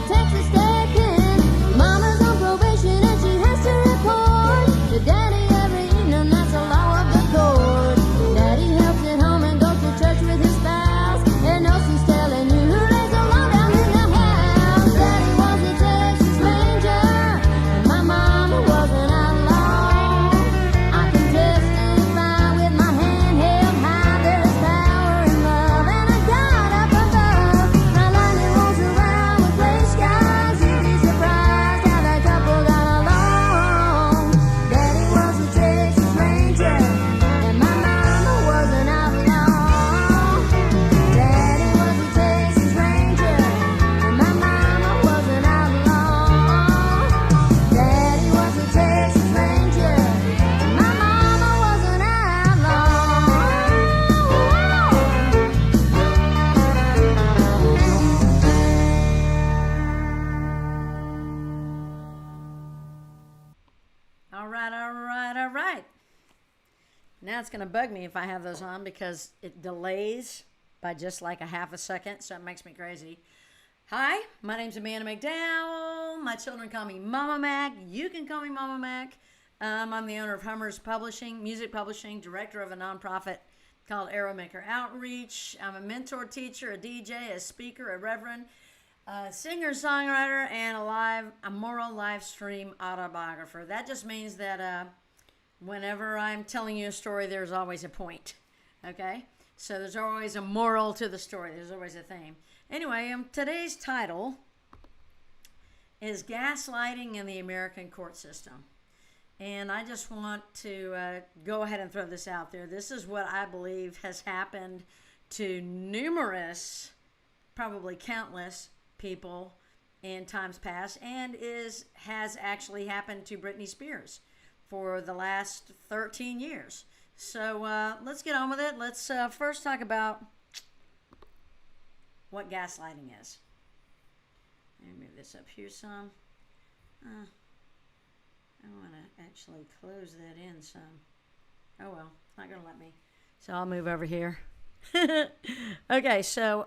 a Texas state pen. Mama's on probation and she has to report to Daddy every evening. That's a law of the court. Daddy helps at home and goes to church with his spouse. And knows he's telling you who lays the law down in the house. Daddy was a Texas Ranger, and my mama was an outlaw. I can testify with my hand held high. There's power in love and a God up above. My lightning rolls around with gray skies. You'd be surprised how that couple got along. Daddy was a Texas Ranger, and my mama was an outlaw. Daddy was a Texas Ranger, and my mama was an outlaw. Daddy was a Texas Ranger, and my mama was an outlaw. All right, all right, all right. Now it's going to bug me if I have those on because it delays by just like a half a second, so it makes me crazy. Hi, my name's Amanda McDowell. My children call me Mama Mac. You can call me Mama Mac. I'm the owner of Hummers Publishing, music publishing, director of a nonprofit called Arrowmaker Outreach. I'm a mentor, teacher, a DJ, a speaker, a reverend, a singer, songwriter, and a moral live stream autobiographer. That just means that whenever I'm telling you a story, there's always a point. Okay? So there's always a moral to the story. There's always a theme. Anyway, today's title is Gaslighting in the American Court System. And I just want to go ahead and throw this out there. This is what I believe has happened to numerous, probably countless people in times past, and has actually happened to Britney Spears for the last 13 years. So let's get on with it. Let's first talk about what gaslighting is. Let me move this up here some. I want to actually close that in some. Oh well, it's not going to let me. So I'll move over here. Okay, so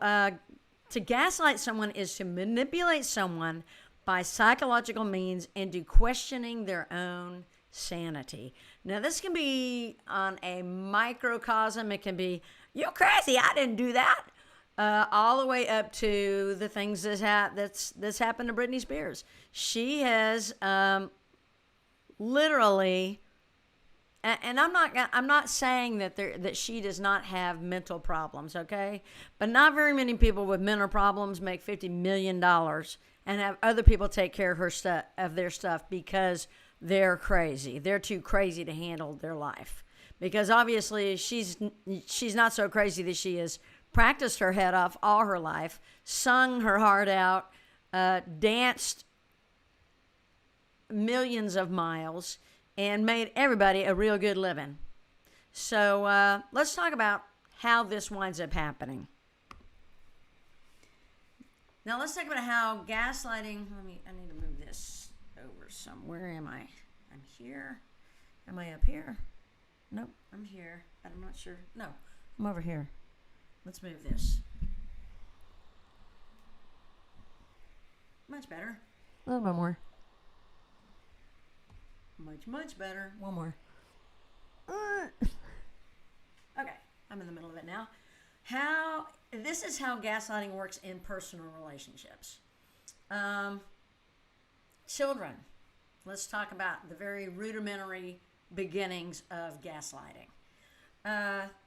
to gaslight someone is to manipulate someone by psychological means into questioning their own sanity. Now, this can be on a microcosm. It can be, you're crazy, I didn't do that. All the way up to the things that's happened to Britney Spears. She has literally, and I'm not saying that she does not have mental problems, okay? But not very many people with mental problems make $50 million and have other people take care of their stuff because they're crazy. They're too crazy to handle their life. Because obviously she's not so crazy that she has practiced her head off all her life, sung her heart out, danced millions of miles, and made everybody a real good living. So let's talk about how this winds up happening. Now let's talk about how gaslighting, I need to move this over somewhere. Where am I? I'm here. Am I up here? Nope, I'm here, but I'm not sure. No, I'm over here. Let's move this. Much better. A little bit more. Much better. One more. Okay, I'm in the middle of it now. This is how gaslighting works in personal relationships. Children. Let's talk about the very rudimentary beginnings of gaslighting.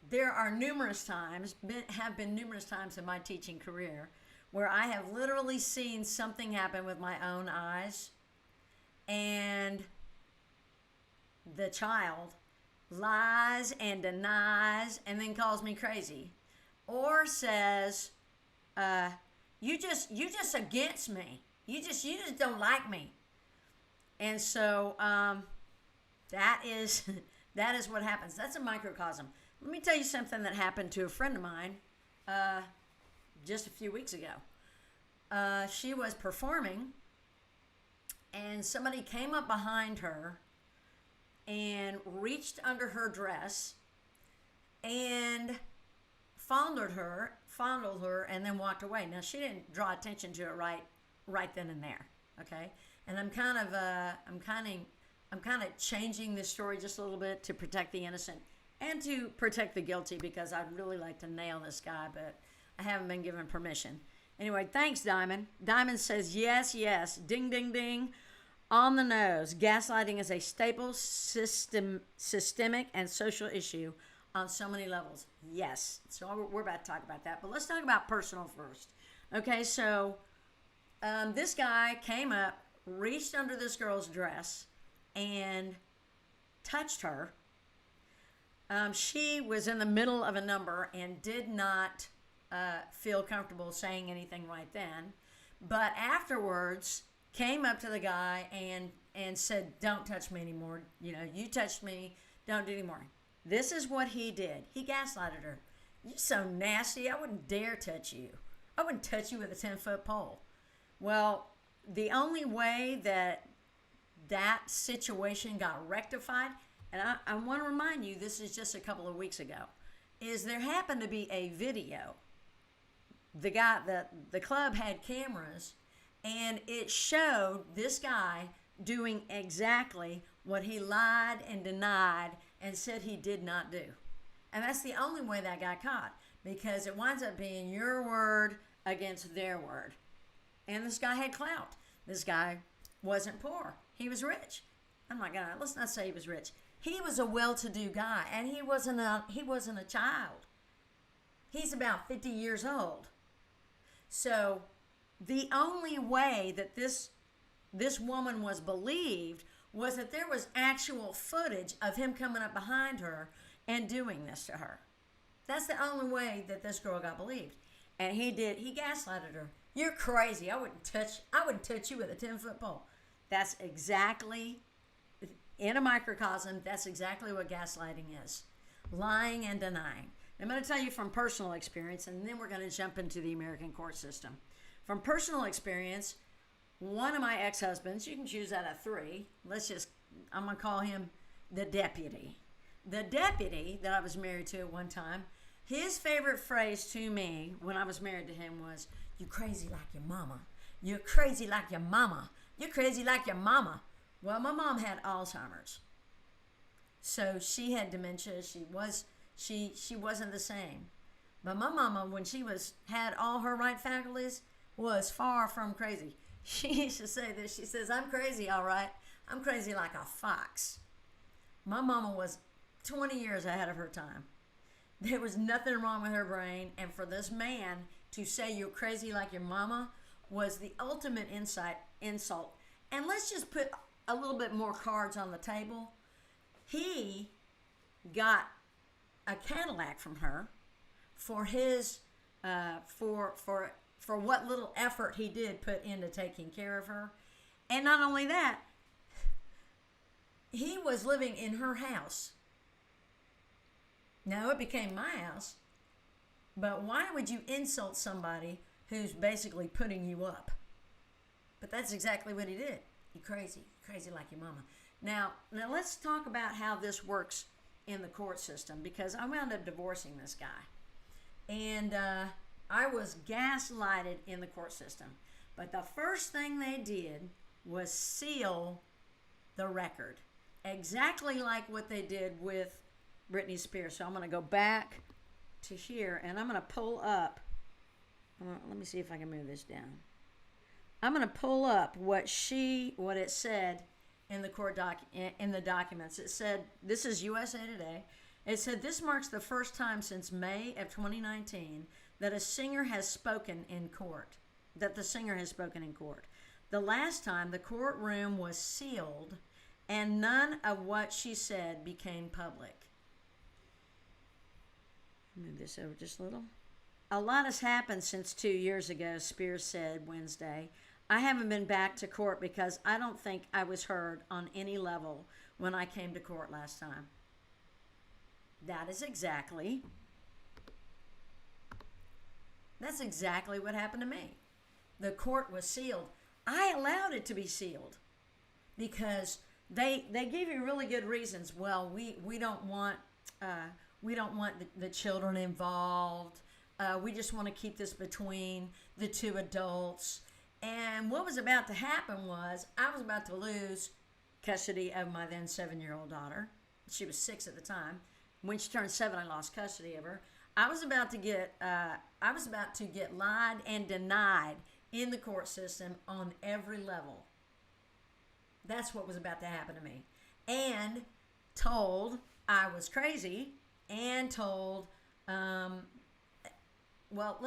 There are numerous times in my teaching career where I have literally seen something happen with my own eyes, and the child lies and denies and then calls me crazy, or says, "You just against me. You just don't like me." And so that is what happens. That's a microcosm. Let me tell you something that happened to a friend of mine just a few weeks ago. She was performing, and somebody came up behind her and reached under her dress and fondled her, and then walked away. Now, she didn't draw attention to it right right then and there. Okay, and I'm kind of changing this story just a little bit to protect the innocent and to protect the guilty, because I'd really like to nail this guy, but I haven't been given permission. Anyway, thanks, Diamond. Diamond says, yes, yes, ding, ding, ding, on the nose. Gaslighting is a staple systemic and social issue on so many levels. Yes, so we're about to talk about that, but let's talk about personal first. Okay, so this guy came up, reached under this girl's dress, and touched her. She was in the middle of a number and did not feel comfortable saying anything right then, but afterwards came up to the guy and said, don't touch me anymore. You know, you touched me, don't do anymore. This is what he did. He gaslighted her. You're so nasty, I wouldn't dare touch you. I wouldn't touch you with a 10-foot pole. Well, the only way that situation got rectified, and I want to remind you, this is just a couple of weeks ago, is there happened to be a video. The club had cameras, and it showed this guy doing exactly what he lied and denied and said he did not do. And that's the only way that got caught, because it winds up being your word against their word. And this guy had clout. This guy wasn't poor. He was rich. I'm not gonna, let's not say he was rich. He was a well-to-do guy, and he wasn't a child. He's about 50 years old. So the only way that this woman was believed was that there was actual footage of him coming up behind her and doing this to her. That's the only way that this girl got believed. And he gaslighted her. You're crazy. I wouldn't touch you with a 10-foot pole. That's exactly, in a microcosm, that's exactly what gaslighting is. Lying and denying. I'm going to tell you from personal experience, and then we're going to jump into the American court system. From personal experience, one of my ex-husbands, you can choose out of three. I'm going to call him the deputy. The deputy that I was married to at one time, his favorite phrase to me when I was married to him was, "You crazy like your mama. You're crazy like your mama. You're crazy like your mama." Well, my mom had Alzheimer's. So she had dementia. She wasn't the same. But my mama, when she had all her right faculties, was far from crazy. She used to say this. She says, "I'm crazy, all right. I'm crazy like a fox." My mama was 20 years ahead of her time. There was nothing wrong with her brain. And for this man to say you're crazy like your mama was the ultimate insult. And let's just put a little bit more cards on the table. He got a Cadillac from her for his for what little effort he did put into taking care of her. And not only that, he was living in her house. Now, it became my house, but why would you insult somebody who's basically putting you up? But that's exactly what he did. You crazy like your mama. Now let's talk about how this works in the court system, because I wound up divorcing this guy. And I was gaslighted in the court system. But the first thing they did was seal the record. Exactly like what they did with Britney Spears. So I'm going to go back to here, and I'm going to pull up. Let me see if I can move this down. I'm going to pull up what it said in the in the documents. It said, this is USA Today. It said, "This marks the first time since May of 2019 that a singer has spoken in court. The last time, the courtroom was sealed, and none of what she said became public." Move this over just a little. "A lot has happened since 2 years ago," Spears said Wednesday. "I haven't been back to court because I don't think I was heard on any level when I came to court last time." That's exactly what happened to me. The court was sealed. I allowed it to be sealed because they gave you really good reasons. Well, we don't want the children involved. We just want to keep this between the two adults. And what was about to happen was I was about to lose custody of my then 7-year-old daughter. She was 6 at the time. When she turned 7, I lost custody of her. I was about to get lied and denied in the court system on every level. That's what was about to happen to me. And told I was crazy, and told, well,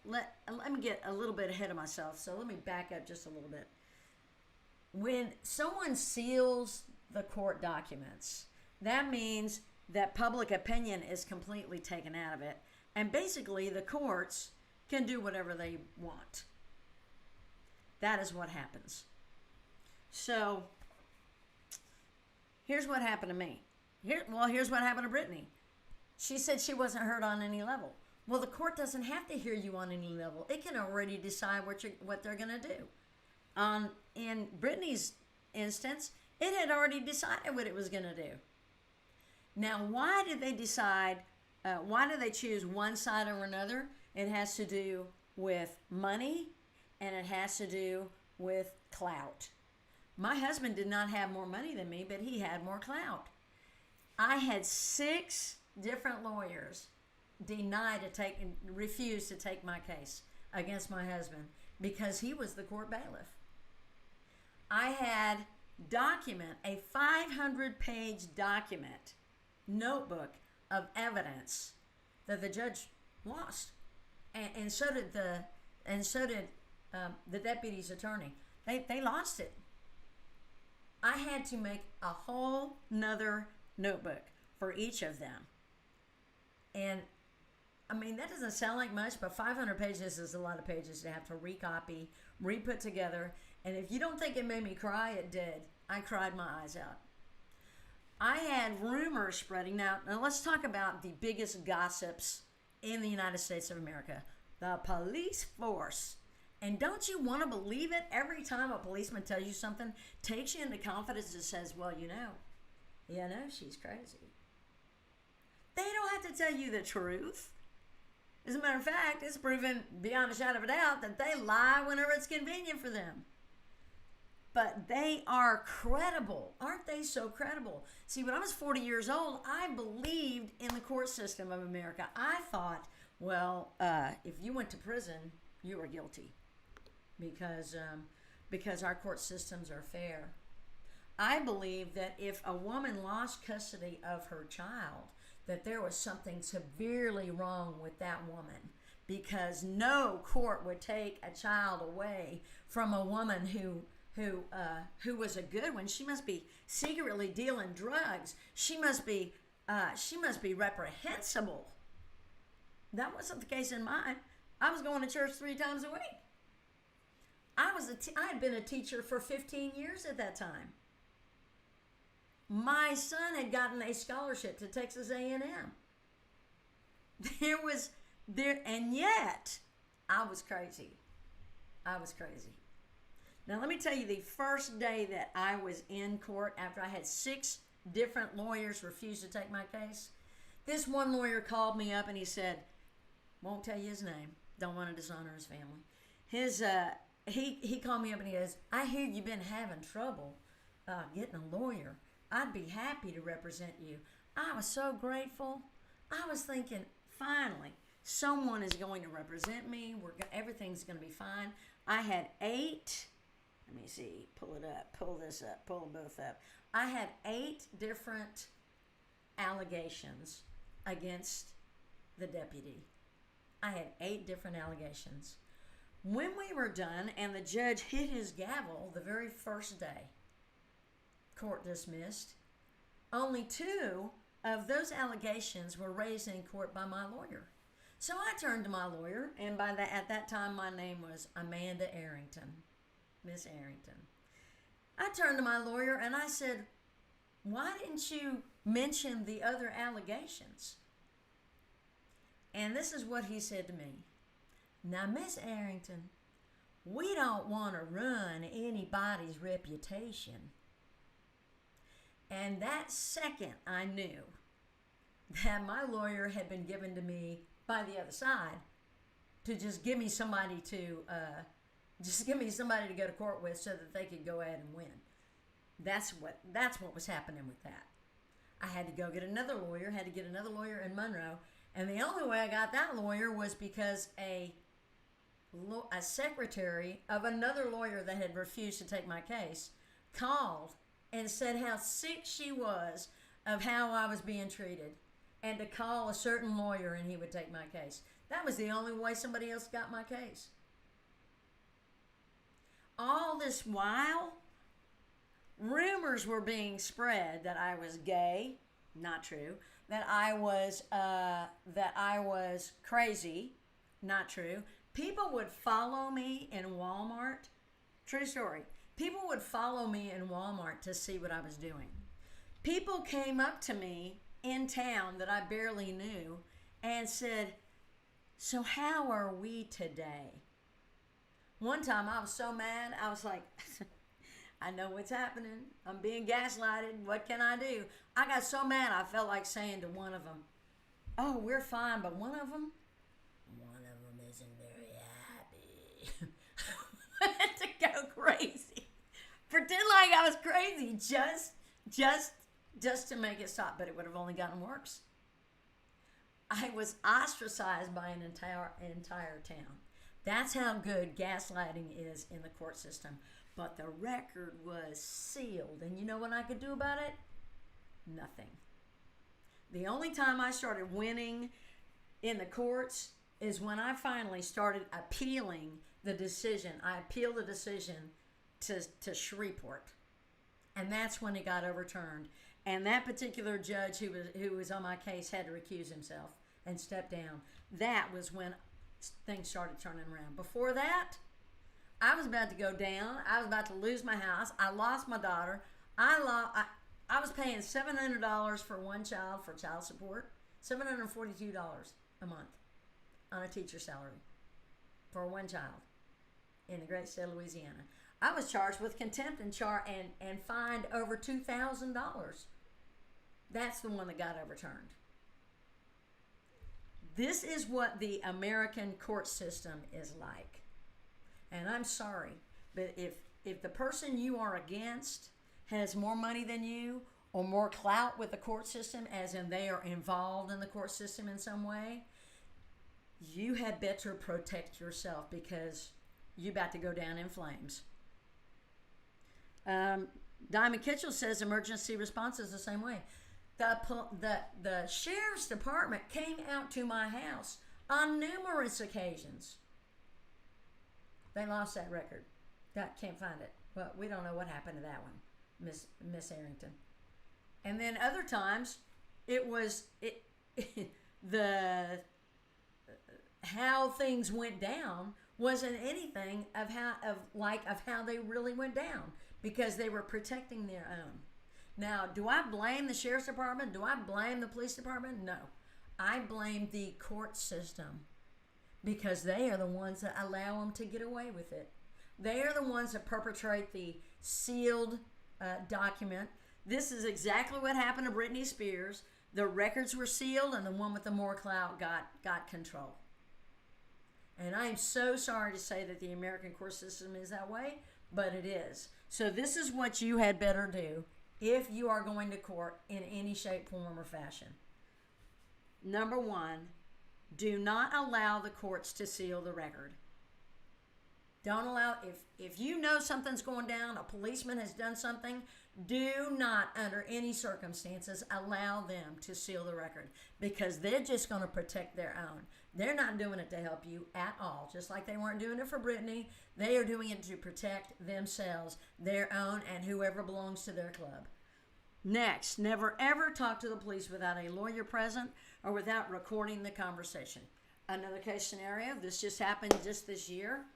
let me get a little bit ahead of myself. So let me back up just a little bit. When someone seals the court documents, that means that public opinion is completely taken out of it. And basically, the courts can do whatever they want. That is what happens. So, here's what happened to me. Here's what happened to Brittany. She said she wasn't heard on any level. Well, the court doesn't have to hear you on any level. It can already decide what they're going to do. In Brittany's instance, it had already decided what it was going to do. Now, why did they decide? Why do they choose one side or another? It has to do with money, and it has to do with clout. My husband did not have more money than me, but he had more clout. I had 6 different lawyers refuse to take my case against my husband because he was the court bailiff. I had a 500-page document, notebook of evidence that the judge lost, and so did the deputy's attorney. They lost it. I had to make a whole nother notebook for each of them. And I mean, that doesn't sound like much, but 500 pages is a lot of pages to have to recopy, re-put together. And if you don't think it made me cry, it did. I cried my eyes out. I had rumors spreading. Now let's talk about the biggest gossips in the United States of America. The police force. And don't you want to believe it? Every time a policeman tells you something, takes you into confidence and says, well, you know, she's crazy. They don't have to tell you the truth. As a matter of fact, it's proven beyond a shadow of a doubt that they lie whenever it's convenient for them. But they are credible. Aren't they so credible? See, when I was 40 years old, I believed in the court system of America. I thought, well, if you went to prison, you were guilty because our court systems are fair. I believe that if a woman lost custody of her child, that there was something severely wrong with that woman, because no court would take a child away from a woman who was a good one. She must be secretly dealing drugs. She must be reprehensible. That wasn't the case in mine. I was going to church 3 times a week. I had been a teacher for 15 years at that time. My son had gotten a scholarship to Texas A&M. And yet I was crazy. Now, let me tell you, the first day that I was in court, after I had 6 different lawyers refuse to take my case, this one lawyer called me up and he said, won't tell you his name, don't want to dishonor his family. He called me up and he goes, I hear you've been having trouble getting a lawyer. I'd be happy to represent you. I was so grateful. I was thinking, finally, someone is going to represent me. Everything's going to be fine. I had 8. Let me see. Pull it up. Pull this up. Pull them both up. I had 8 different allegations against the deputy. I had 8 different allegations. When we were done and the judge hit his gavel the very first day, court dismissed, only 2 of those allegations were raised in court by my lawyer. So I turned to my lawyer, and at that time my name was Amanda Arrington. Miss Arrington. I turned to my lawyer and I said, why didn't you mention the other allegations? And this is what he said to me. Now, Miss Arrington, we don't want to ruin anybody's reputation. And that second I knew that my lawyer had been given to me by the other side to just give me somebody to Just give me somebody to go to court with so that they could go ahead and win. That's what was happening with that. I had to go get another lawyer, in Monroe, and the only way I got that lawyer was because a secretary of another lawyer that had refused to take my case called and said how sick she was of how I was being treated, and to call a certain lawyer and he would take my case. That was the only way somebody else got my case. All this while, rumors were being spread that I was gay, not true. That I was crazy, not true. People would follow me in Walmart. True story. People would follow me in Walmart to see what I was doing. People came up to me in town that I barely knew and said, "So how are we today?" One time I was so mad, I was like, I know what's happening. I'm being gaslighted. What can I do? I got so mad I felt like saying to one of them, "Oh, we're fine," but one of them isn't very happy. I had to go crazy. Pretend like I was crazy just to make it stop, but it would have only gotten worse. I was ostracized by an entire town. That's how good gaslighting is in the court system. But the record was sealed. And you know what I could do about it? Nothing. The only time I started winning in the courts is when I finally started appealing the decision. I appealed the decision to Shreveport. And that's when it got overturned. And that particular judge who was on my case had to recuse himself and step down. That was when things started turning around. Before that, I was about to go down. I was about to lose my house. I lost my daughter. I was paying $700 for one child for child support, $742 a month on a teacher's salary for one child in the great state of Louisiana. I was charged with contempt and fined over $2,000. That's the one that got overturned. This is what the American court system is like. And I'm sorry, but if the person you are against has more money than you or more clout with the court system, as in they are involved in the court system in some way, you had better protect yourself because you're about to go down in flames. Diamond Kitchell says emergency response is the same way. The sheriff's department came out to my house on numerous occasions. They lost that record. Can't find it. Well, we don't know what happened to that one, Miss Arrington. And then other times, it was how things went down wasn't anything of how they really went down, because they were protecting their own. Now, do I blame the sheriff's department? Do I blame the police department? No. I blame the court system, because they are the ones that allow them to get away with it. They are the ones that perpetrate the sealed document. This is exactly what happened to Britney Spears. The records were sealed, and the one with the more clout got control. And I am so sorry to say that the American court system is that way, but it is. So this is what you had better do if you are going to court in any shape, form, or fashion. Number one, do not allow the courts to seal the record. Don't allow, if you know something's going down, a policeman has done something, do not, under any circumstances, allow them to seal the record, because they're just going to protect their own. They're not doing it to help you at all. Just like they weren't doing it for Britney, they are doing it to protect themselves, their own, and whoever belongs to their club. Next, never ever talk to the police without a lawyer present or without recording the conversation. Another case scenario, this just happened just this year.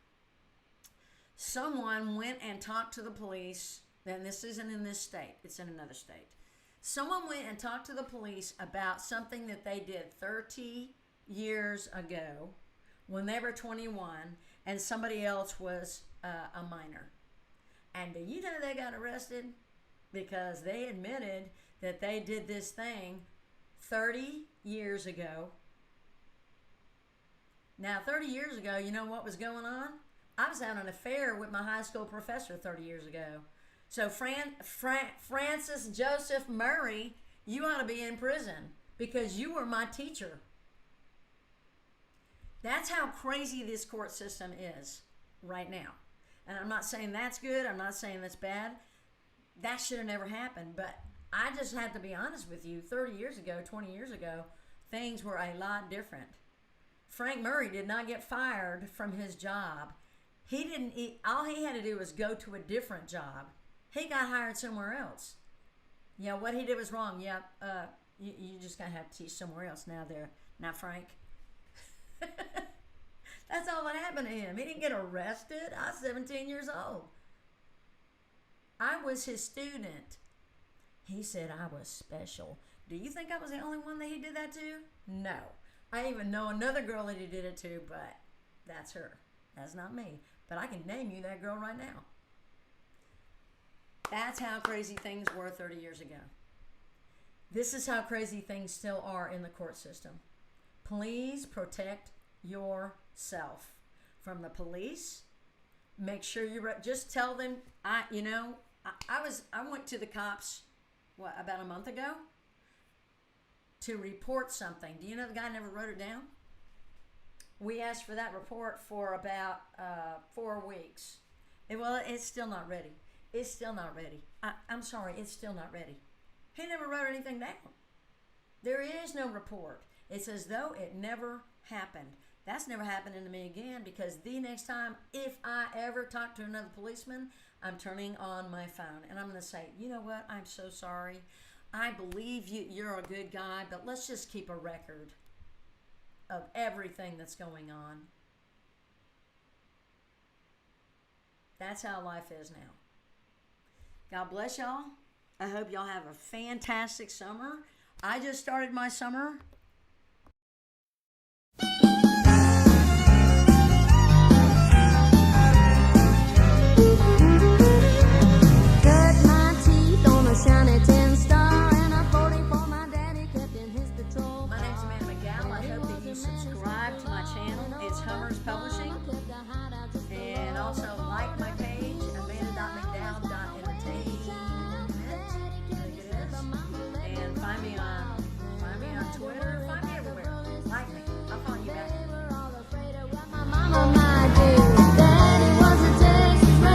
Someone went and talked to the police, and this isn't in this state, it's in another state. Someone went and talked to the police about something that they did 30 years ago when they were 21 and somebody else was a minor. And do you know they got arrested? Because they admitted that they did this thing 30 years ago. Now, 30 years ago, you know what was going on? I was having an affair with my high school professor 30 years ago. So Francis Joseph Murray, you ought to be in prison because you were my teacher. That's how crazy this court system is right now. And I'm not saying that's good. I'm not saying that's bad. That should have never happened. But I just have to be honest with you. 30 years ago, 20 years ago, things were a lot different. Frank Murray did not get fired from his job. All he had to do was go to a different job. He got hired somewhere else. Yeah, what he did was wrong. Yeah, you just gotta have to teach somewhere else now. Now, Frank. That's all that happened to him. He didn't get arrested. I was 17 years old. I was his student. He said I was special. Do you think I was the only one that he did that to? No. I even know another girl that he did it to, but that's her. That's not me. But I can name you that girl right now. That's how crazy things were 30 years ago. This is how crazy things still are in the court system. Please protect yourself from the police. Make sure just tell them. I went to the cops about a month ago to report something. Do you know the guy never wrote it down? We asked for that report for about 4 weeks. It's still not ready. It's still not ready. I'm sorry, it's still not ready. He never wrote anything down. There is no report. It's as though it never happened. That's never happening to me again, because the next time, if I ever talk to another policeman, I'm turning on my phone and I'm going to say, you know what? I'm so sorry. I believe you're a good guy, but let's just keep a record of everything that's going on. That's how life is now. God bless y'all. I hope y'all have a fantastic summer. I just started my summer